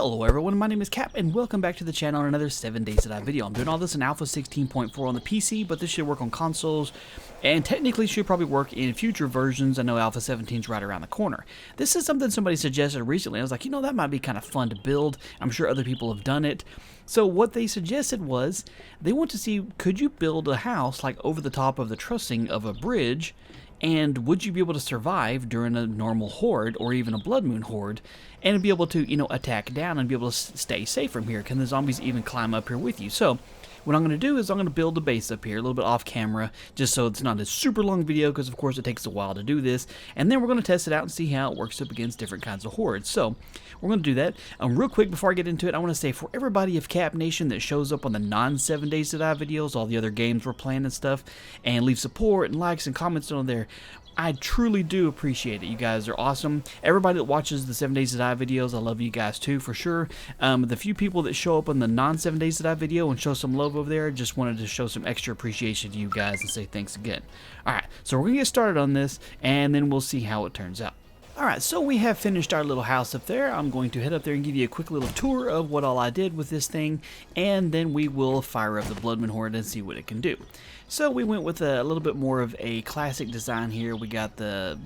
Hello everyone, my name is Cap and welcome back to the channel on another 7 Days to Die video. I'm doing all this in Alpha 16.4 on the PC, but this should work on consoles and technically should probably work in future versions. I know Alpha 17 is right around the corner. This is something somebody suggested recently. I was like, you know, that might be kind of fun to build. I'm sure other people have done it. So what they suggested was they want to see, could you build a house like over the top of the trussing of a bridge? And would you be able to survive during a normal horde or even a blood moon horde and be able to, you know, attack down and be able to stay safe from here? Can the zombies even climb up here with you? So what I'm going to do is I'm going to build a base up here, a little bit off camera, just so it's not a super long video because, of course, it takes a while to do this. And then we're going to test it out and see how it works up against different kinds of hordes. So we're going to do that. Real quick, before I get into it, I want to say for everybody of Cap Nation that shows up on the non-7 Days to Die videos, all the other games we're playing and stuff, and leave support and likes and comments on there, I truly do appreciate it. You guys are awesome. Everybody that watches the 7 Days to Die videos, I love you guys too, for sure. The few people that show up on the non-7 Days to Die video and show some love over there, just wanted to show some extra appreciation to you guys and say thanks again. Alright, so we're going to get started on this, and then we'll see how it turns out. Alright, so we have finished our little house up there. I'm going to head up there and give you a quick little tour of what all I did with this thing, and then we will fire up the Bloodman Horde and see what it can do. So we went with a little bit more of a classic design here. We got the,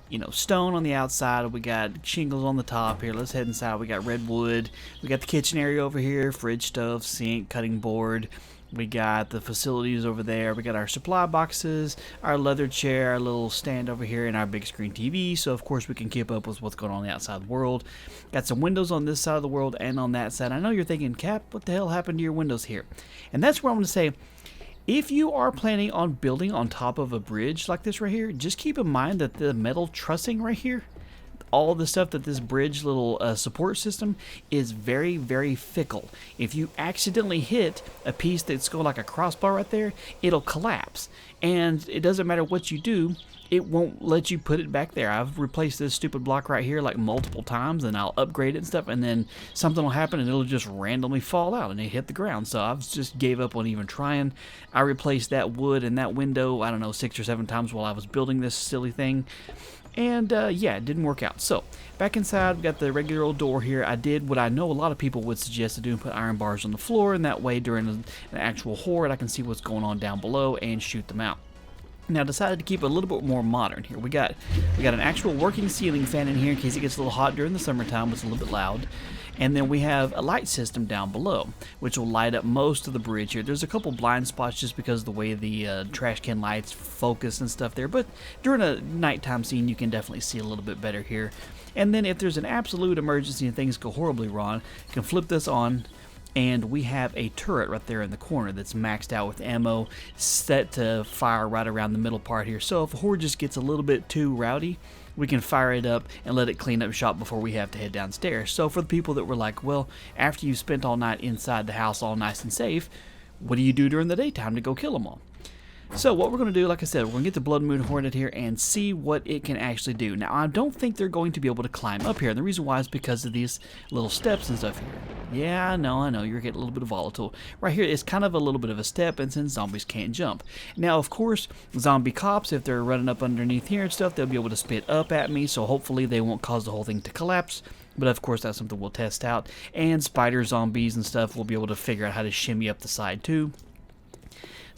you know, stone on the outside. We got shingles on the top here. Let's head inside. We got red wood. We got the kitchen area over here, fridge stuff, sink, cutting board. We got the facilities over there. We got our supply boxes, our leather chair, our little stand over here, and our big screen TV. So, of course, we can keep up with what's going on the outside of the world. Got some windows on this side of the world and on that side. I know you're thinking, Cap, what the hell happened to your windows here? And that's where I'm going to say, if you are planning on building on top of a bridge like this right here, just keep in mind that the metal trussing right here, all the stuff that this bridge little support system is very, very fickle. If you accidentally hit a piece that's going like a crossbar right there, it'll collapse. And it doesn't matter what you do, it won't let you put it back there. I've replaced this stupid block right here like multiple times, and I'll upgrade it and stuff, and then something will happen and it'll just randomly fall out and it hit the ground. So I've just gave up on even trying. I replaced that wood and that window, I don't know, 6 or 7 times while I was building this silly thing. And yeah, it didn't work out. So back inside, we got the regular old door here. I did what I know a lot of people would suggest to do and put iron bars on the floor, and that way during an actual horde I can see what's going on down below and shoot them out. Now, decided to keep it a little bit more modern here. We got an actual working ceiling fan in here in case it gets a little hot during the summertime. It's a little bit loud. And then we have a light system down below, which will light up most of the bridge here. There's a couple blind spots just because of the way the trash can lights focus and stuff there. But during a nighttime scene, you can definitely see a little bit better here. And then if there's an absolute emergency and things go horribly wrong, you can flip this on. And we have a turret right there in the corner that's maxed out with ammo, set to fire right around the middle part here. So if a horde just gets a little bit too rowdy, we can fire it up and let it clean up shop before we have to head downstairs. So for the people that were like, well, after you've spent all night inside the house all nice and safe, what do you do during the daytime to go kill them all? So what we're going to do, like I said, we're going to get the Blood Moon Horde here and see what it can actually do. Now, I don't think they're going to be able to climb up here. And the reason why is because of these little steps and stuff here. Yeah, I know, you're getting a little bit of volatile. Right here, it's kind of a little bit of a step, and since zombies can't jump. Now, of course, zombie cops, if they're running up underneath here and stuff, they'll be able to spit up at me, so hopefully they won't cause the whole thing to collapse. But of course, that's something we'll test out. And spider zombies and stuff, we'll be able to figure out how to shimmy up the side too.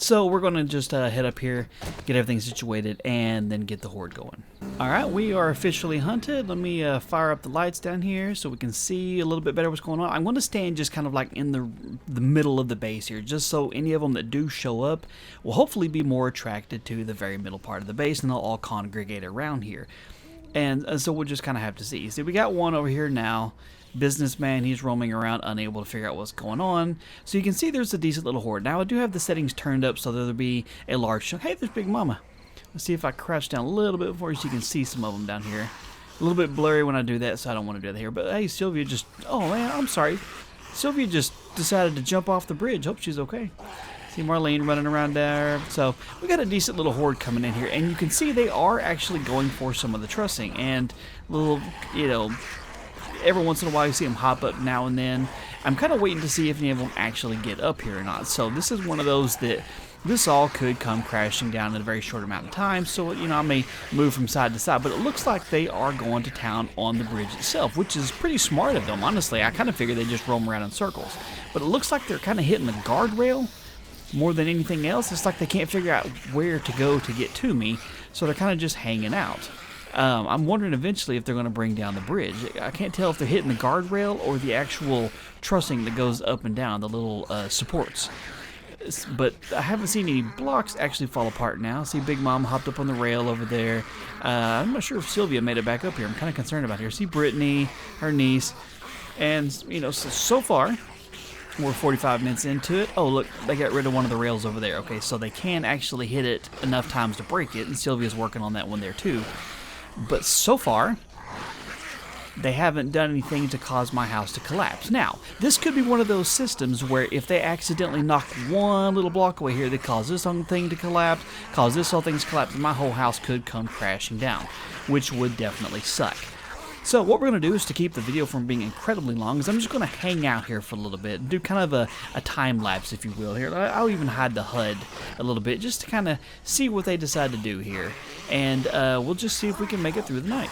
So we're going to just head up here, get everything situated, and then get the horde going. Alright, we are officially hunted. Let me fire up the lights down here so we can see a little bit better what's going on. I'm going to stand just kind of like in the middle of the base here, just so any of them that do show up will hopefully be more attracted to the very middle part of the base, and they'll all congregate around here. And so we'll just kind of have to see. See, we got one over here now. Businessman, he's roaming around unable to figure out what's going on. So you can see there's a decent little horde. Now I do have the settings turned up so there'll be a large chunk. Hey, there's Big Mama. Let's see if I crouch down a little bit for you so you can see some of them down here. A little bit blurry when I do that, so I don't want to do that here. But hey, Sylvia just, oh man, I'm sorry. Sylvia just decided to jump off the bridge. Hope she's okay. See Marlene running around there. So we got a decent little horde coming in here, and you can see they are actually going for some of the trussing and little, you know, every once in a while you see them hop up now and then. I'm kind of waiting to see if any of them actually get up here or not. So this is one of those that this all could come crashing down in a very short amount of time, so, you know, I may move from side to side, but it looks like they are going to town on the bridge itself, which is pretty smart of them, honestly. I kind of figured they just roam around in circles, but it looks like they're kind of hitting the guardrail more than anything else. It's like they can't figure out where to go to get to me, so they're kind of just hanging out. I'm wondering eventually if they're going to bring down the bridge. I can't tell if they're hitting the guardrail or the actual trussing that goes up and down, the little supports. But I haven't seen any blocks actually fall apart now. See, Big Mom hopped up on the rail over there. I'm not sure if Sylvia made it back up here. I'm kind of concerned about her. See Brittany, her niece, and, you know, so far, we're 45 minutes into it. Oh, look, they got rid of one of the rails over there. Okay, so they can actually hit it enough times to break it, and Sylvia's working on that one there too. But so far, they haven't done anything to cause my house to collapse. Now, this could be one of those systems where if they accidentally knock one little block away here, they cause this whole thing to collapse, cause this whole thing to collapse, and my whole house could come crashing down, which would definitely suck. So what we're going to do is, to keep the video from being incredibly long, is I'm just going to hang out here for a little bit and do kind of a time lapse, if you will, here. I'll even hide the HUD a little bit just to kind of see what they decide to do here. And we'll just see if we can make it through the night.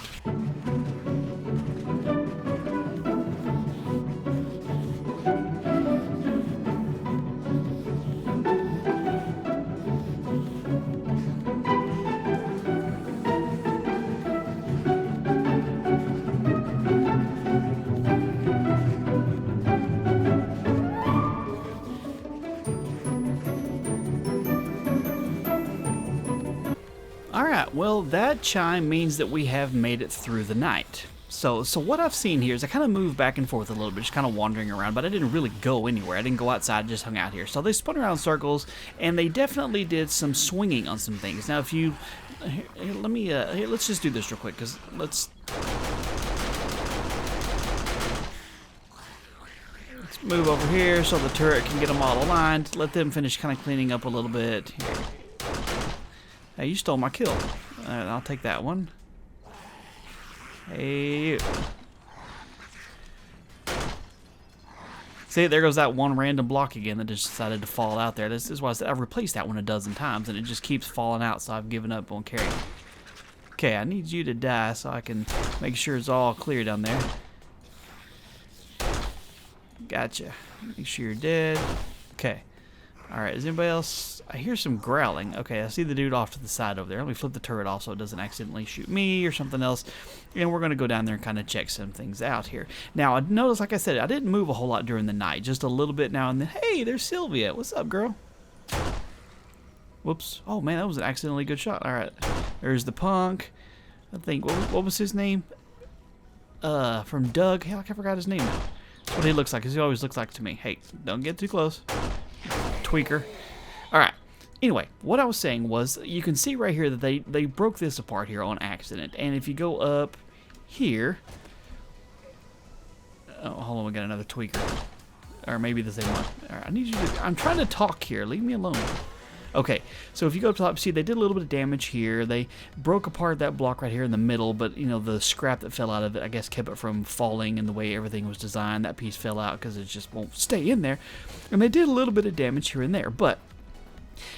Alright, well, that chime means that we have made it through the night. So what I've seen here is I kind of moved back and forth a little bit, just kind of wandering around, but I didn't really go anywhere. I didn't go outside, just hung out here. So they spun around in circles, and they definitely did some swinging on some things. Now, if you... Here, let me... Here, let's just do this real quick, because let's move over here so the turret can get them all aligned. Let them finish kind of cleaning up a little bit. Here. Hey, you stole my kill. I'll take that one. Hey. See, there goes that one random block again that just decided to fall out there. This is why I said I've replaced that one a dozen times, and it just keeps falling out, so I've given up on carrying. Okay, I need you to die so I can make sure it's all clear down there. Gotcha. Make sure you're dead. Okay. Alright, is anybody else? I hear some growling. Okay, I see the dude off to the side over there. Let me flip the turret off so it doesn't accidentally shoot me or something else. And we're going to go down there and kind of check some things out here. Now, I noticed, like I said, I didn't move a whole lot during the night. Just a little bit now and then. Hey, there's Sylvia. What's up, girl? Whoops. Oh, man, that was an accidentally good shot. Alright, there's the punk. I think, what was his name? From Doug. Hell, I forgot his name now. That's what he looks like, because he always looks like to me. Hey, don't get too close. Tweaker. Alright. Anyway, what I was saying was, you can see right here that they broke this apart here on accident. And if you go up here... Oh, hold on, we got another tweaker. Or maybe the same one. Alright, I need you to... I'm trying to talk here. Leave me alone. Okay, so if you go up top, see, they did a little bit of damage here. They broke apart that block right here in the middle, but, you know, the scrap that fell out of it, I guess, kept it from falling in the way everything was designed. That piece fell out because it just won't stay in there. And they did a little bit of damage here and there, but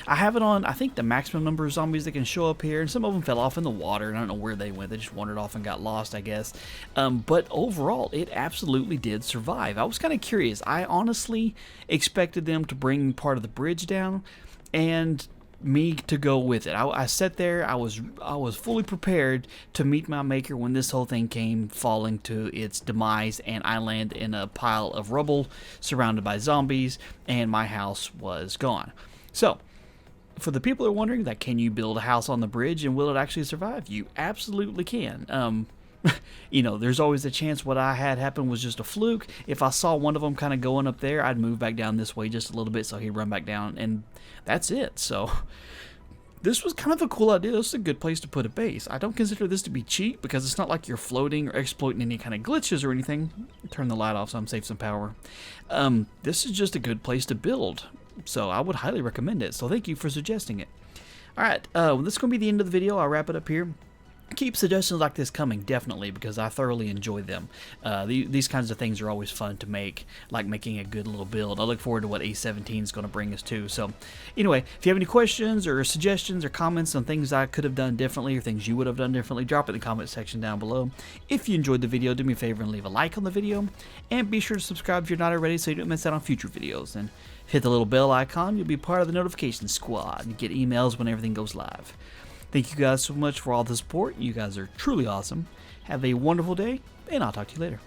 I have it on, I think, the maximum number of zombies that can show up here, and some of them fell off in the water, and I don't know where they went. They just wandered off and got lost, I guess. But overall, it absolutely did survive. I was kind of curious. I honestly expected them to bring part of the bridge down, and me to go with it. I sat there, I was fully prepared to meet my maker when this whole thing came falling to its demise, and I land in a pile of rubble surrounded by zombies, and my house was gone. So, for the people who are wondering that, can you build a house on the bridge and will it actually survive? You absolutely can. You know, there's always a chance what I had happen was just a fluke. If I saw one of them kind of going up there, I'd move back down this way just a little bit so he'd run back down, and that's it. So this was kind of a cool idea. This is a good place to put a base. I don't consider this to be cheap because it's not like you're floating or exploiting any kind of glitches or anything. Turn the light off so I'm save some power. This is just a good place to build, so I would highly recommend it. So thank you for suggesting it. Alright, this is going to be the end of the video. I'll wrap it up here. keep suggestions like this coming, definitely, because I thoroughly enjoy them. These kinds of things are always fun to make, like making a good little build. I look forward to what A17 is going to bring us to. So anyway, if you have any questions or suggestions or comments on things I could have done differently or things you would have done differently, drop it in the comment section down below. If you enjoyed the video, do me a favor and leave a like on the video, and be sure to subscribe if you're not already so you don't miss out on future videos. And hit the little bell icon, you'll be part of the notification squad and get emails when everything goes live. Thank you guys so much for all the support. You guys are truly awesome. Have a wonderful day, and I'll talk to you later.